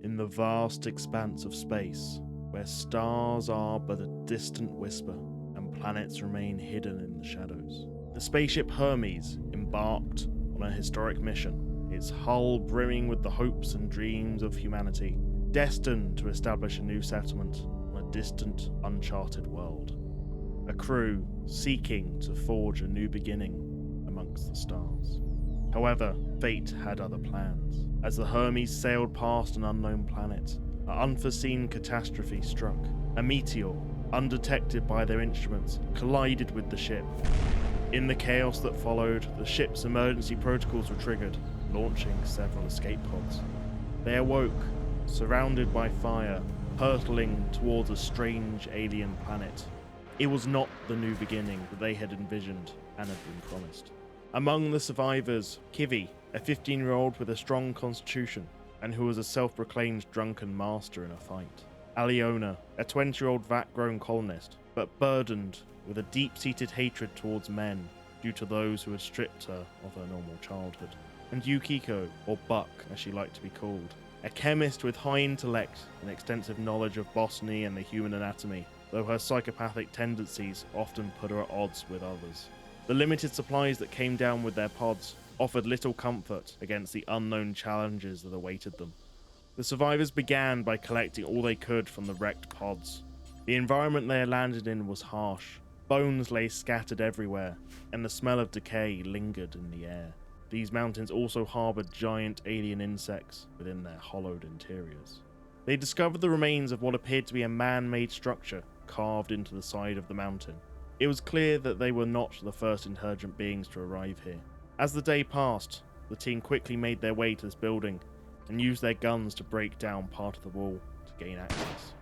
in the vast expanse of space, where stars are but a distant whisper and planets remain hidden in the shadows. The spaceship Hermes embarked on a historic mission, its hull brimming with the hopes and dreams of humanity, destined to establish a new settlement on a distant, uncharted world. A crew seeking to forge a new beginning amongst the stars. However, fate had other plans. As the Hermes sailed past an unknown planet, an unforeseen catastrophe struck. A meteor, undetected by their instruments, collided with the ship. In the chaos that followed, the ship's emergency protocols were triggered, launching several escape pods. They awoke, surrounded by fire, hurtling towards a strange alien planet. It was not the new beginning that they had envisioned and had been promised. Among the survivors, Kivi, a 15-year-old with a strong constitution and who was a self-proclaimed drunken master in a fight. Aliona, a 20-year-old vat-grown colonist, but burdened with a deep-seated hatred towards men due to those who had stripped her of her normal childhood. And Yukiko, or Buck as she liked to be called, a chemist with high intellect and extensive knowledge of botany and the human anatomy, though her psychopathic tendencies often put her at odds with others. The limited supplies that came down with their pods offered little comfort against the unknown challenges that awaited them. The survivors began by collecting all they could from the wrecked pods. The environment they had landed in was harsh. Bones lay scattered everywhere, and the smell of decay lingered in the air. These mountains also harbored giant alien insects within their hollowed interiors. They discovered the remains of what appeared to be a man-made structure carved into the side of the mountain. It was clear that they were not the first intelligent beings to arrive here. As the day passed, the team quickly made their way to this building and used their guns to break down part of the wall to gain access.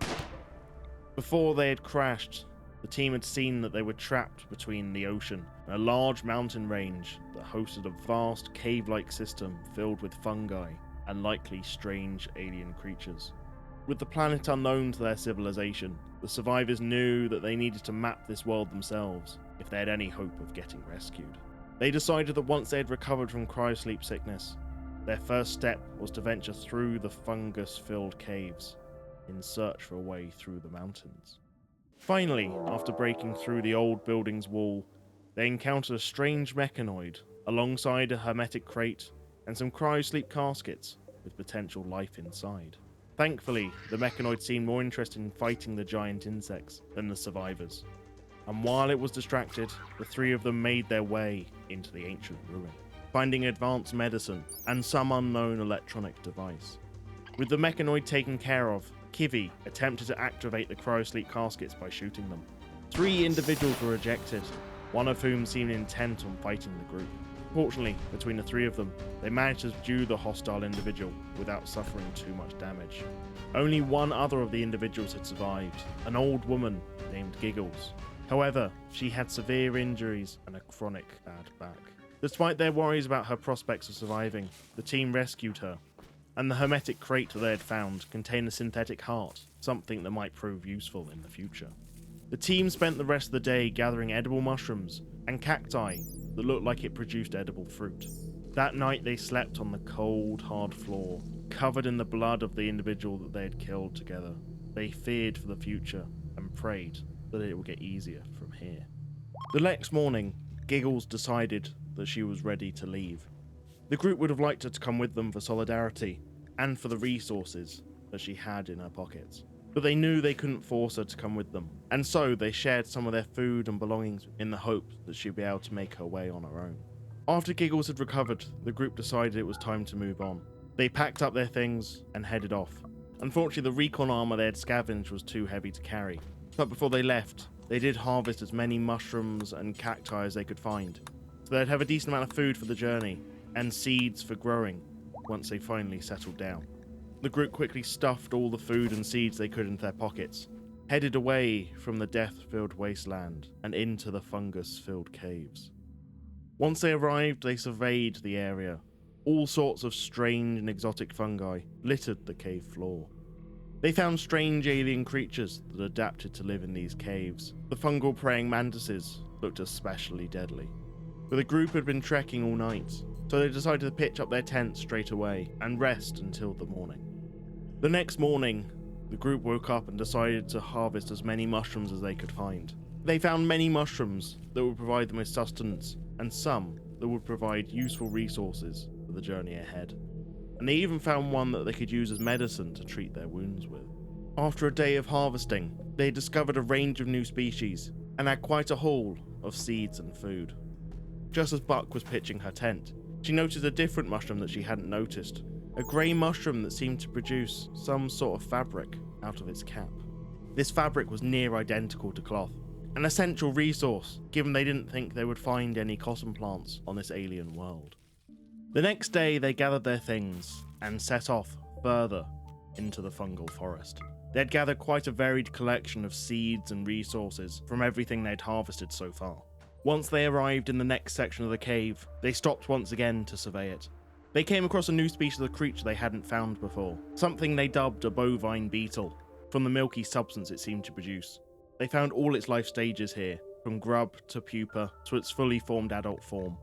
Before they had crashed, the team had seen that they were trapped between the ocean and a large mountain range that hosted a vast cave-like system filled with fungi and likely strange alien creatures. With the planet unknown to their civilization, the survivors knew that they needed to map this world themselves if they had any hope of getting rescued. They decided that once they had recovered from cryosleep sickness, their first step was to venture through the fungus-filled caves in search for a way through the mountains. Finally, after breaking through the old building's wall, they encountered a strange mechanoid alongside a hermetic crate and some cryosleep caskets with potential life inside. Thankfully, the mechanoid seemed more interested in fighting the giant insects than the survivors, and while it was distracted, the three of them made their way into the ancient ruin, finding advanced medicine and some unknown electronic device. With the mechanoid taken care of, Kivi attempted to activate the cryosleep caskets by shooting them. 3 individuals were ejected, one of whom seemed intent on fighting the group. Fortunately, between the 3 of them, they managed to subdue the hostile individual without suffering too much damage. Only one other of the individuals had survived, an old woman named Giggles. However, she had severe injuries and a chronic bad back. Despite their worries about her prospects of surviving, the team rescued her, and the hermetic crate that they had found contained a synthetic heart, something that might prove useful in the future. The team spent the rest of the day gathering edible mushrooms and cacti that looked like it produced edible fruit. That night they slept on the cold, hard floor, covered in the blood of the individual that they had killed together. They feared for the future and prayed that it would get easier from here. The next morning, Giggles decided that she was ready to leave. The group would have liked her to come with them for solidarity and for the resources that she had in her pockets. But they knew they couldn't force her to come with them, and so they shared some of their food and belongings in the hope that she'd be able to make her way on her own. After Giggles had recovered, the group decided it was time to move on. They packed up their things and headed off. Unfortunately, the recon armor they had scavenged was too heavy to carry, but before they left, they did harvest as many mushrooms and cacti as they could find, so they'd have a decent amount of food for the journey and seeds for growing once they finally settled down. The group quickly stuffed all the food and seeds they could into their pockets, headed away from the death-filled wasteland and into the fungus-filled caves. Once they arrived, they surveyed the area. All sorts of strange and exotic fungi littered the cave floor. They found strange alien creatures that adapted to live in these caves. The fungal praying mantises looked especially deadly. But the group had been trekking all night, so they decided to pitch up their tents straight away and rest until the morning. The next morning, the group woke up and decided to harvest as many mushrooms as they could find. They found many mushrooms that would provide them with sustenance, and some that would provide useful resources for the journey ahead. And they even found one that they could use as medicine to treat their wounds with. After a day of harvesting, they discovered a range of new species and had quite a haul of seeds and food. Just as Buck was pitching her tent, she noticed a different mushroom that she hadn't noticed. A grey mushroom that seemed to produce some sort of fabric out of its cap. This fabric was near identical to cloth, an essential resource given they didn't think they would find any cotton plants on this alien world. The next day they gathered their things and set off further into the fungal forest. They had gathered quite a varied collection of seeds and resources from everything they'd harvested so far. Once they arrived in the next section of the cave, they stopped once again to survey it. They came across a new species of creature they hadn't found before, something they dubbed a bovine beetle, from the milky substance it seemed to produce. They found all its life stages here, from grub to pupa to its fully formed adult form.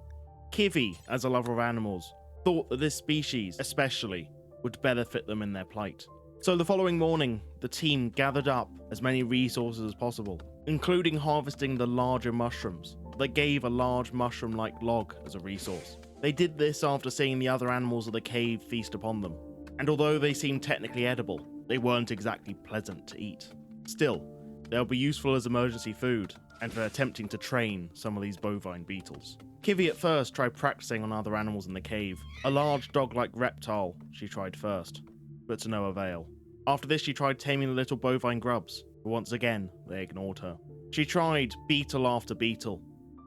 Kivy, as a lover of animals, thought that this species, especially, would better fit them in their plight. So the following morning, the team gathered up as many resources as possible, including harvesting the larger mushrooms that gave a large mushroom-like log as a resource. They did this after seeing the other animals of the cave feast upon them, and although they seemed technically edible, they weren't exactly pleasant to eat. Still, they'll be useful as emergency food, and for attempting to train some of these bovine beetles. Kivy at first tried practicing on other animals in the cave. A large dog-like reptile she tried first, but to no avail. After this she tried taming the little bovine grubs, but once again they ignored her. She tried beetle after beetle,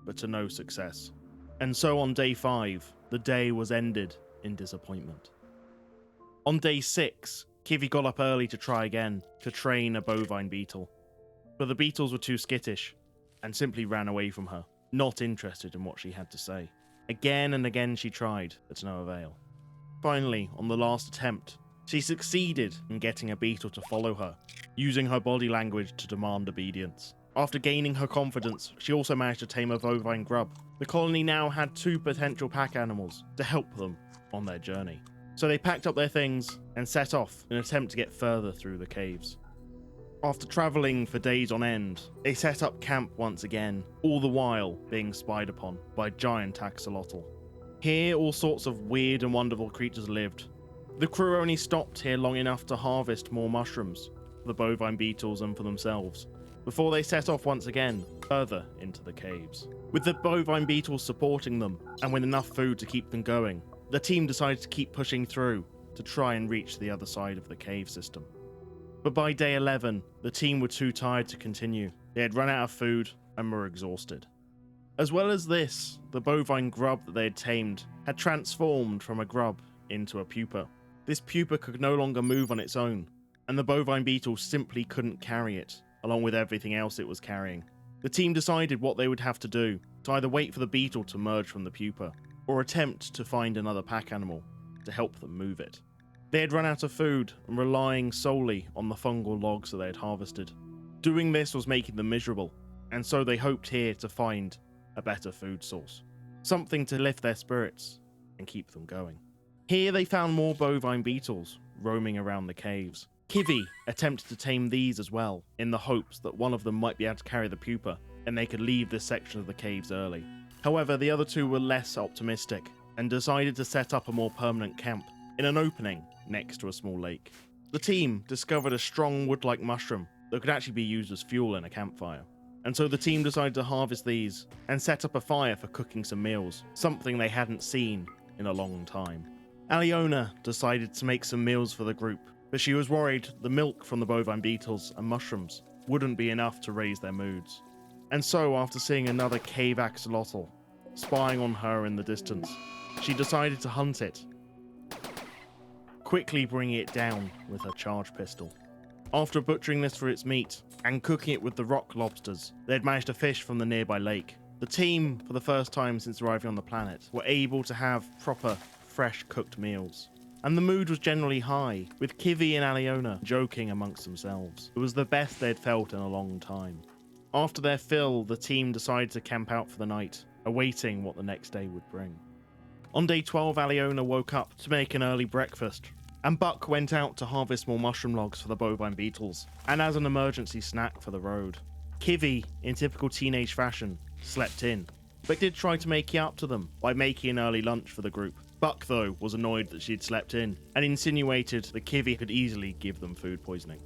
but to no success. And so on day 5, the day was ended in disappointment. On day 6, Kivy got up early to try again, to train a bovine beetle. But the beetles were too skittish, and simply ran away from her, not interested in what she had to say. Again and again she tried, but to no avail. Finally, on the last attempt, she succeeded in getting a beetle to follow her, using her body language to demand obedience. After gaining her confidence, she also managed to tame a bovine grub. The colony now had 2 potential pack animals to help them on their journey. So they packed up their things and set off in an attempt to get further through the caves. After travelling for days on end, they set up camp once again, all the while being spied upon by a giant axolotl. Here all sorts of weird and wonderful creatures lived. The crew only stopped here long enough to harvest more mushrooms, for the bovine beetles and for themselves, before they set off once again, further into the caves. With the bovine beetles supporting them, and with enough food to keep them going, the team decided to keep pushing through to try and reach the other side of the cave system. But by day 11, the team were too tired to continue. They had run out of food and were exhausted. As well as this, the bovine grub that they had tamed had transformed from a grub into a pupa. This pupa could no longer move on its own, and the bovine beetle simply couldn't carry it, along with everything else it was carrying. The team decided what they would have to do, to either wait for the beetle to merge from the pupa, or attempt to find another pack animal to help them move it. They had run out of food and relying solely on the fungal logs that they had harvested. Doing this was making them miserable, and so they hoped here to find a better food source. Something to lift their spirits and keep them going. Here they found more bovine beetles roaming around the caves. Kivy attempted to tame these as well, in the hopes that one of them might be able to carry the pupa, and they could leave this section of the caves early. However, the other 2 were less optimistic, and decided to set up a more permanent camp in an opening next to a small lake. The team discovered a strong wood-like mushroom that could actually be used as fuel in a campfire, and so the team decided to harvest these and set up a fire for cooking some meals, something they hadn't seen in a long time. Aliona decided to make some meals for the group, but she was worried the milk from the bovine beetles and mushrooms wouldn't be enough to raise their moods. And so, after seeing another cave axolotl spying on her in the distance, she decided to hunt it, quickly bringing it down with her charge pistol. After butchering this for its meat and cooking it with the rock lobsters they had managed to fish from the nearby lake, the team, for the first time since arriving on the planet, were able to have proper, fresh cooked meals. And the mood was generally high, with Kivy and Aliona joking amongst themselves. It was the best they'd felt in a long time. After their fill, the team decided to camp out for the night, awaiting what the next day would bring. On day 12, Aliona woke up to make an early breakfast, and Buck went out to harvest more mushroom logs for the bovine beetles, and as an emergency snack for the road. Kivy, in typical teenage fashion, slept in, but did try to make it up to them by making an early lunch for the group. Buck, though, was annoyed that she'd slept in, and insinuated that Kivy could easily give them food poisoning.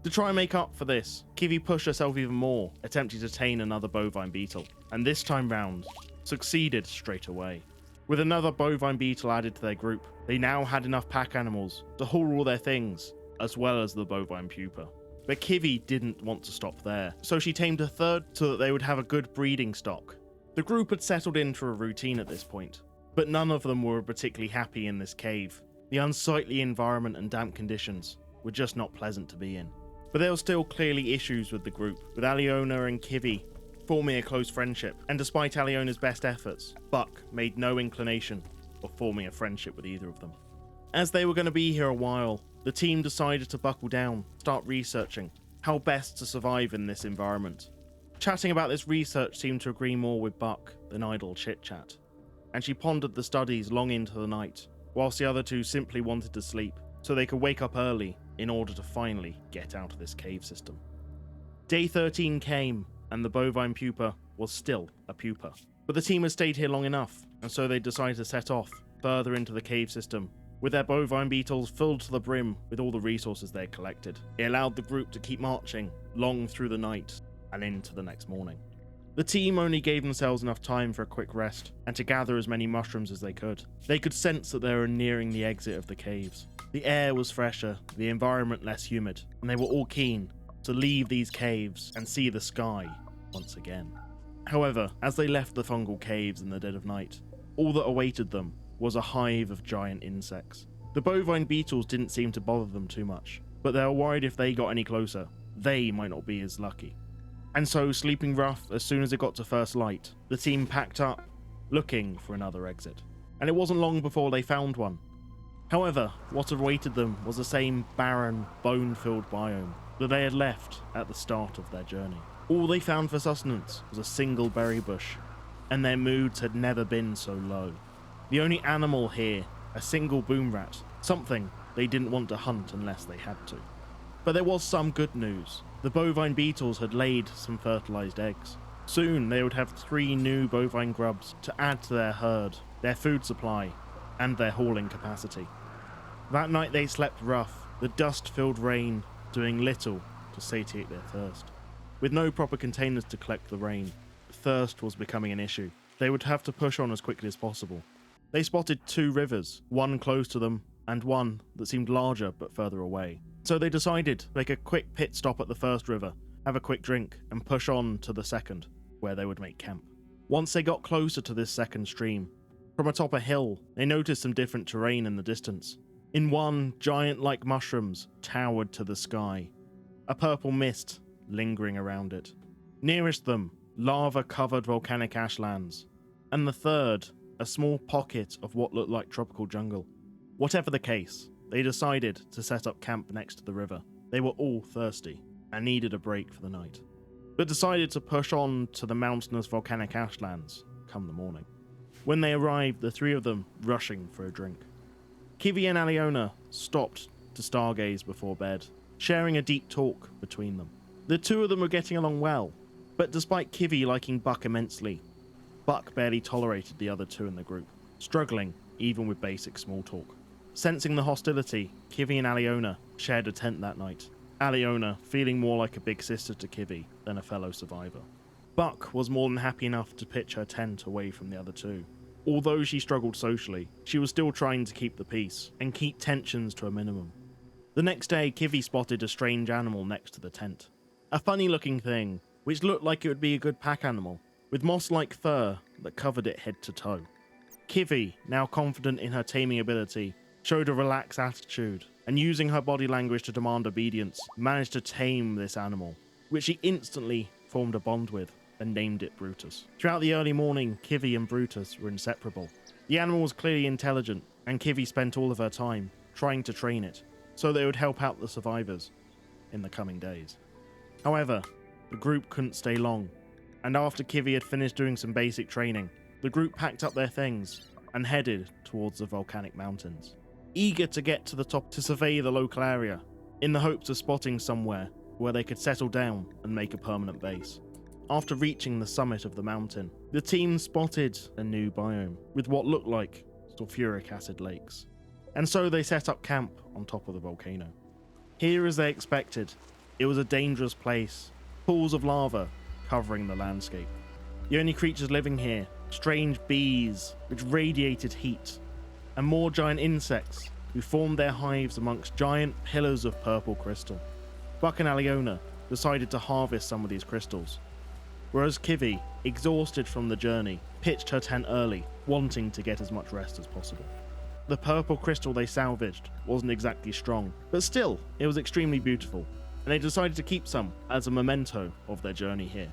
To try and make up for this, Kivy pushed herself even more, attempting to tame another bovine beetle, and this time round, succeeded straight away. With another bovine beetle added to their group, they now had enough pack animals to haul all their things, as well as the bovine pupa. But Kivy didn't want to stop there, so she tamed a third so that they would have a good breeding stock. The group had settled into a routine at this point, but none of them were particularly happy in this cave. The unsightly environment and damp conditions were just not pleasant to be in. But there were still clearly issues with the group, with Aliona and Kivy forming a close friendship, and despite Aliona's best efforts, Buck made no inclination of forming a friendship with either of them. As they were going to be here a while, the team decided to buckle down, start researching how best to survive in this environment. Chatting about this research seemed to agree more with Buck than idle chit-chat, and she pondered the studies long into the night, whilst the other two simply wanted to sleep so they could wake up early in order to finally get out of this cave system. Day 13 came, and the bovine pupa was still a pupa. But the team had stayed here long enough, and so they decided to set off further into the cave system, with their bovine beetles filled to the brim with all the resources they had collected. It allowed the group to keep marching long through the night and into the next morning. The team only gave themselves enough time for a quick rest and to gather as many mushrooms as they could. They could sense that they were nearing the exit of the caves. The air was fresher, the environment less humid, and they were all keen to leave these caves and see the sky once again. However, as they left the fungal caves in the dead of night, all that awaited them was a hive of giant insects. The bovine beetles didn't seem to bother them too much, but they were worried if they got any closer, they might not be as lucky. And so, sleeping rough as soon as it got to first light, the team packed up, looking for another exit. And it wasn't long before they found one. However, what awaited them was the same barren, bone-filled biome that they had left at the start of their journey. All they found for sustenance was a single berry bush, and their moods had never been so low. The only animal here, a single boom rat, something they didn't want to hunt unless they had to. But there was some good news. The bovine beetles had laid some fertilized eggs. Soon they would have 3 new bovine grubs to add to their herd, their food supply, and their hauling capacity. That night they slept rough, the dust-filled rain doing little to satiate their thirst. With no proper containers to collect the rain, thirst was becoming an issue. They would have to push on as quickly as possible. They spotted 2 rivers, one close to them, and one that seemed larger but further away. So they decided to make a quick pit stop at the first river, have a quick drink, and push on to the second, where they would make camp. Once they got closer to this second stream, from atop a hill, they noticed some different terrain in the distance. In one, giant-like mushrooms towered to the sky, a purple mist lingering around it. Nearest them, lava-covered volcanic ashlands, and the third, a small pocket of what looked like tropical jungle. Whatever the case, they decided to set up camp next to the river. They were all thirsty and needed a break for the night, but decided to push on to the mountainous volcanic ashlands come the morning. When they arrived, the 3 of them rushing for a drink. Kivy and Aliona stopped to stargaze before bed, sharing a deep talk between them. The 2 of them were getting along well, but despite Kivy liking Buck immensely, Buck barely tolerated the other 2 in the group, struggling even with basic small talk. Sensing the hostility, Kivy and Aliona shared a tent that night, Aliona feeling more like a big sister to Kivy than a fellow survivor. Buck was more than happy enough to pitch her tent away from the other 2. Although she struggled socially, she was still trying to keep the peace and keep tensions to a minimum. The next day, Kivy spotted a strange animal next to the tent. A funny-looking thing, which looked like it would be a good pack animal, with moss-like fur that covered it head to toe. Kivy, now confident in her taming ability, showed a relaxed attitude, and using her body language to demand obedience, managed to tame this animal, which she instantly formed a bond with and named it Brutus. Throughout the early morning, Kivy and Brutus were inseparable. The animal was clearly intelligent, and Kivy spent all of her time trying to train it, so that it would help out the survivors in the coming days. However, the group couldn't stay long, and after Kivy had finished doing some basic training, the group packed up their things and headed towards the volcanic mountains. eager to get to the top to survey the local area, in the hopes of spotting somewhere where they could settle down and make a permanent base. After reaching the summit of the mountain, the team spotted a new biome with what looked like sulfuric acid lakes, and so they set up camp on top of the volcano. Here, as they expected, it was a dangerous place, pools of lava covering the landscape. The only creatures living here, strange bees which radiated heat, and more giant insects who formed their hives amongst giant pillars of purple crystal. Buck and Aliona decided to harvest some of these crystals, whereas Kivy, exhausted from the journey, pitched her tent early, wanting to get as much rest as possible. The purple crystal they salvaged wasn't exactly strong, but still, it was extremely beautiful, and they decided to keep some as a memento of their journey here.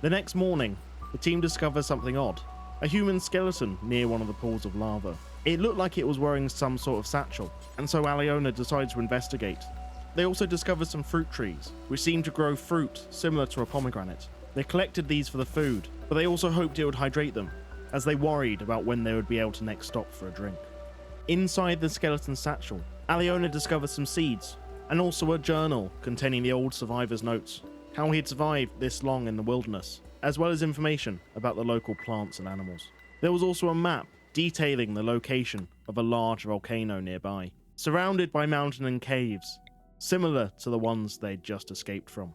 The next morning, the team discovers something odd, a human skeleton near one of the pools of lava. It looked like it was wearing some sort of satchel, and so Aliona decided to investigate. They also discovered some fruit trees, which seemed to grow fruit similar to a pomegranate. They collected these for the food, but they also hoped it would hydrate them, as they worried about when they would be able to next stop for a drink. Inside the skeleton satchel, Aliona discovered some seeds, and also a journal containing the old survivor's notes, how he had survived this long in the wilderness, as well as information about the local plants and animals. There was also a map detailing the location of a large volcano nearby, surrounded by mountain and caves, similar to the ones they'd just escaped from.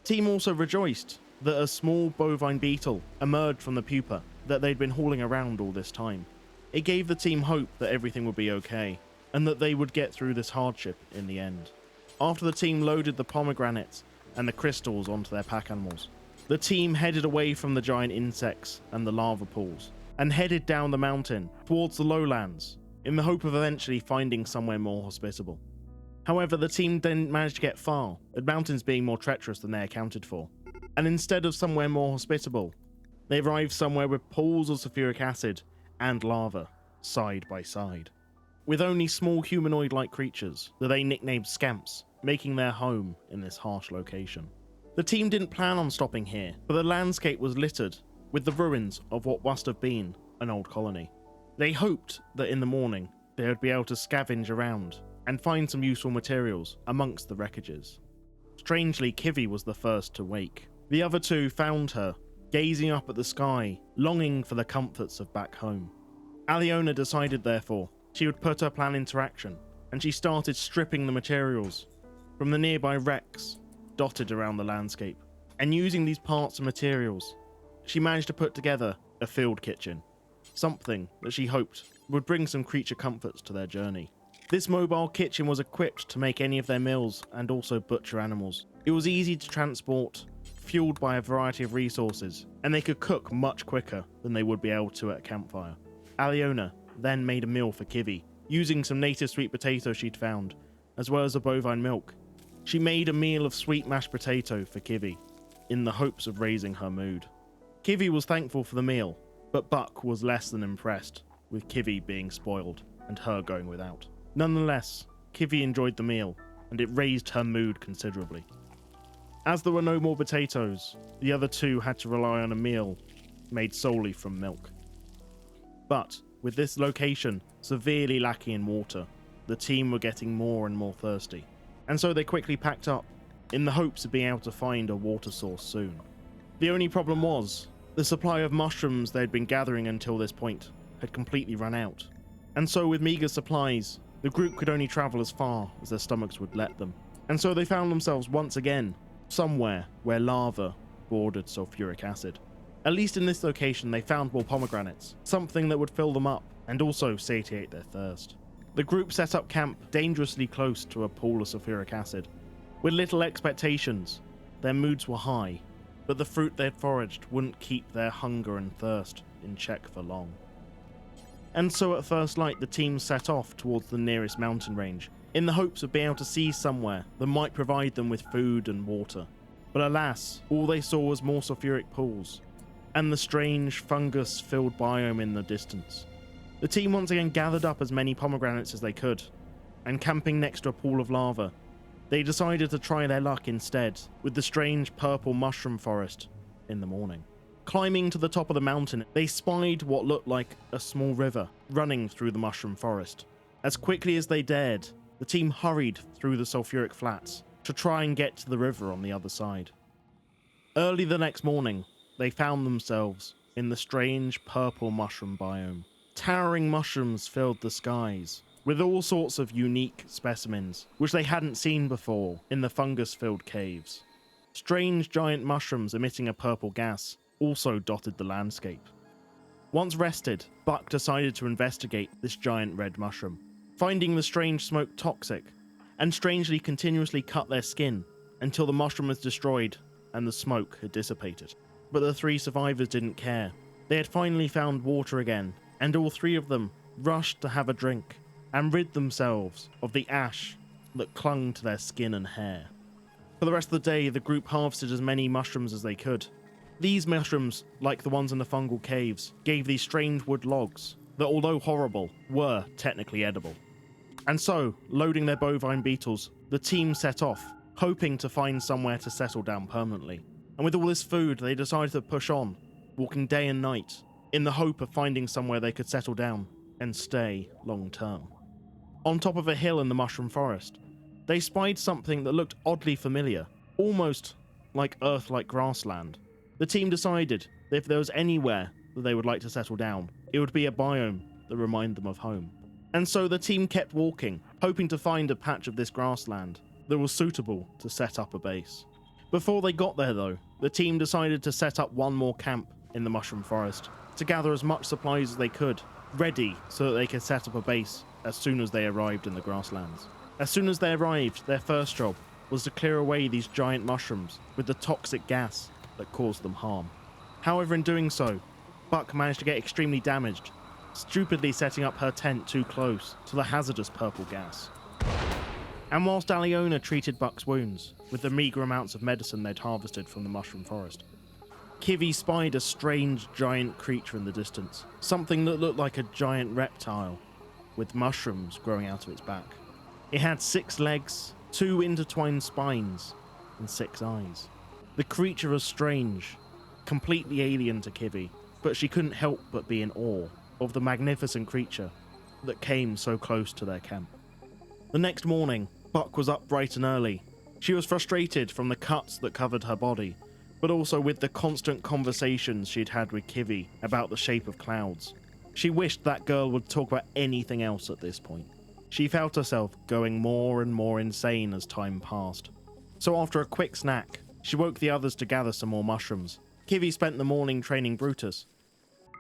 The team also rejoiced that a small bovine beetle emerged from the pupa that they'd been hauling around all this time. It gave the team hope that everything would be okay, and that they would get through this hardship in the end. After the team loaded the pomegranates and the crystals onto their pack animals, the team headed away from the giant insects and the lava pools, and headed down the mountain towards the lowlands, in the hope of eventually finding somewhere more hospitable. However, the team didn't manage to get far, the mountains being more treacherous than they accounted for, and instead of somewhere more hospitable, they arrived somewhere with pools of sulfuric acid and lava, side by side, with only small humanoid-like creatures that they nicknamed scamps making their home in this harsh location. The team didn't plan on stopping here, but the landscape was littered with the ruins of what must have been an old colony. They hoped that in the morning they would be able to scavenge around and find some useful materials amongst the wreckages. Strangely, Kivy was the first to wake. The other two found her, gazing up at the sky, longing for the comforts of back home. Aliona decided, therefore, she would put her plan into action, and she started stripping the materials from the nearby wrecks dotted around the landscape. And using these parts and materials, she managed to put together a field kitchen, something that she hoped would bring some creature comforts to their journey. This mobile kitchen was equipped to make any of their meals and also butcher animals. It was easy to transport, fueled by a variety of resources, and they could cook much quicker than they would be able to at a campfire. Aliona then made a meal for Kivy, using some native sweet potato she'd found, as well as a bovine milk. She made a meal of sweet mashed potato for Kivy, in the hopes of raising her mood. Kivy was thankful for the meal, but Buck was less than impressed with Kivy being spoiled and her going without. Nonetheless, Kivy enjoyed the meal, and it raised her mood considerably. As there were no more potatoes, the other two had to rely on a meal made solely from milk. But, with this location severely lacking in water, the team were getting more and more thirsty, and so they quickly packed up, in the hopes of being able to find a water source soon. The only problem was, the supply of mushrooms they'd been gathering until this point had completely run out, and so with meager supplies, the group could only travel as far as their stomachs would let them, and so they found themselves once again somewhere where lava bordered sulfuric acid. At least in this location they found more pomegranates, something that would fill them up and also satiate their thirst. The group set up camp dangerously close to a pool of sulfuric acid. With little expectations, their moods were high, but the fruit they'd foraged wouldn't keep their hunger and thirst in check for long. And so at first light the team set off towards the nearest mountain range, in the hopes of being able to see somewhere that might provide them with food and water. But alas, all they saw was more sulfuric pools, and the strange fungus-filled biome in the distance. The team once again gathered up as many pomegranates as they could, and camping next to a pool of lava, they decided to try their luck instead with the strange purple mushroom forest in the morning. Climbing to the top of the mountain, they spied what looked like a small river running through the mushroom forest, As quickly as they dared, the team hurried through the sulfuric flats to try and get to the river on the other side. Early the next morning, they found themselves in the strange purple mushroom biome. Towering mushrooms filled the skies, with all sorts of unique specimens, which they hadn't seen before in the fungus-filled caves. Strange giant mushrooms emitting a purple gas also dotted the landscape. Once rested, Buck decided to investigate this giant red mushroom, finding the strange smoke toxic, and strangely continuously cut their skin until the mushroom was destroyed and the smoke had dissipated. But the 3 survivors didn't care. They had finally found water again, and all 3 of them rushed to have a drink and rid themselves of the ash that clung to their skin and hair. For the rest of the day, the group harvested as many mushrooms as they could. These mushrooms, like the ones in the fungal caves, gave these strange wood logs that, although horrible, were technically edible. And so, loading their bovine beetles, the team set off, hoping to find somewhere to settle down permanently. And with all this food, they decided to push on, walking day and night, in the hope of finding somewhere they could settle down and stay long term. On top of a hill in the mushroom forest, they spied something that looked oddly familiar, almost like Earth-like grassland. The team decided that if there was anywhere that they would like to settle down, it would be a biome that reminded them of home. And so the team kept walking, hoping to find a patch of this grassland that was suitable to set up a base. Before they got there though, the team decided to set up one more camp in the mushroom forest to gather as much supplies as they could, ready so that they could set up a base as soon as they arrived in the grasslands. As soon as they arrived, their first job was to clear away these giant mushrooms with the toxic gas that caused them harm. However, in doing so, Buck managed to get extremely damaged, stupidly setting up her tent too close to the hazardous purple gas. And whilst Aliona treated Buck's wounds with the meagre amounts of medicine they'd harvested from the mushroom forest, Kivy spied a strange giant creature in the distance, something that looked like a giant reptile with mushrooms growing out of its back. It had 6 legs, 2 intertwined spines, and 6 eyes. The creature was strange, completely alien to Kivy, but she couldn't help but be in awe of the magnificent creature that came so close to their camp. The next morning, Buck was up bright and early. She was frustrated from the cuts that covered her body, but also with the constant conversations she'd had with Kivy about the shape of clouds. She wished that girl would talk about anything else at this point. She felt herself going more and more insane as time passed. So after a quick snack, she woke the others to gather some more mushrooms. Kivy spent the morning training Brutus,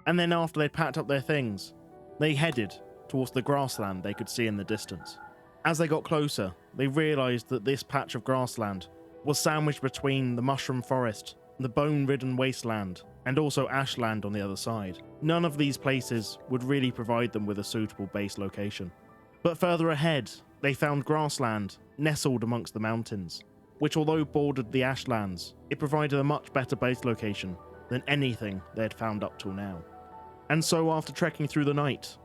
and then after they'd packed up their things, they headed towards the grassland they could see in the distance. As they got closer, they realised that this patch of grassland was sandwiched between the mushroom forest, the bone-ridden wasteland, and also Ashland on the other side. None of these places would really provide them with a suitable base location. But further ahead, they found grassland nestled amongst the mountains, which although bordered the Ashlands, it provided a much better base location than anything they had found up till now. And so after trekking through the night,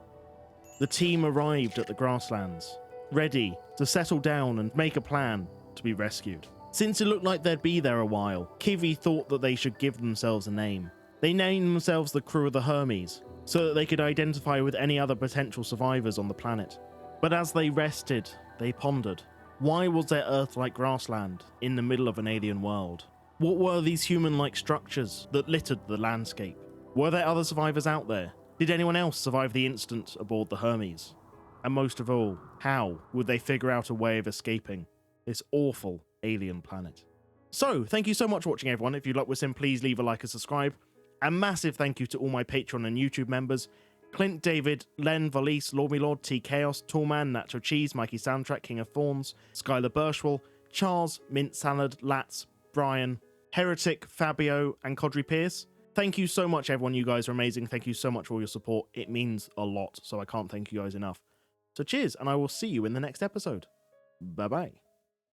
the team arrived at the grasslands, ready to settle down and make a plan to be rescued. Since it looked like they'd be there a while, Kivy thought that they should give themselves a name. They named themselves the crew of the Hermes, so that they could identify with any other potential survivors on the planet. But as they rested, they pondered. Why was there Earth-like grassland in the middle of an alien world? What were these human-like structures that littered the landscape? Were there other survivors out there? Did anyone else survive the incident aboard the Hermes? And most of all, how would they figure out a way of escaping this awful alien planet? So, thank you so much for watching, everyone. If you like what we're seeing, please leave a like and subscribe. A massive thank you to all my Patreon and YouTube members: Clint, David, Len, Valise, Lord Me Lord, T Chaos, Toolman, Nacho Cheese, Mikey Soundtrack, King of Thorns, Skylar Birchwell, Charles, Mint Salad, Lats, Brian, Heretic, Fabio, and Codry Pierce. Thank you so much, everyone. You guys are amazing. Thank you so much for all your support. It means a lot, so I can't thank you guys enough. So cheers, and I will see you in the next episode. Bye-bye.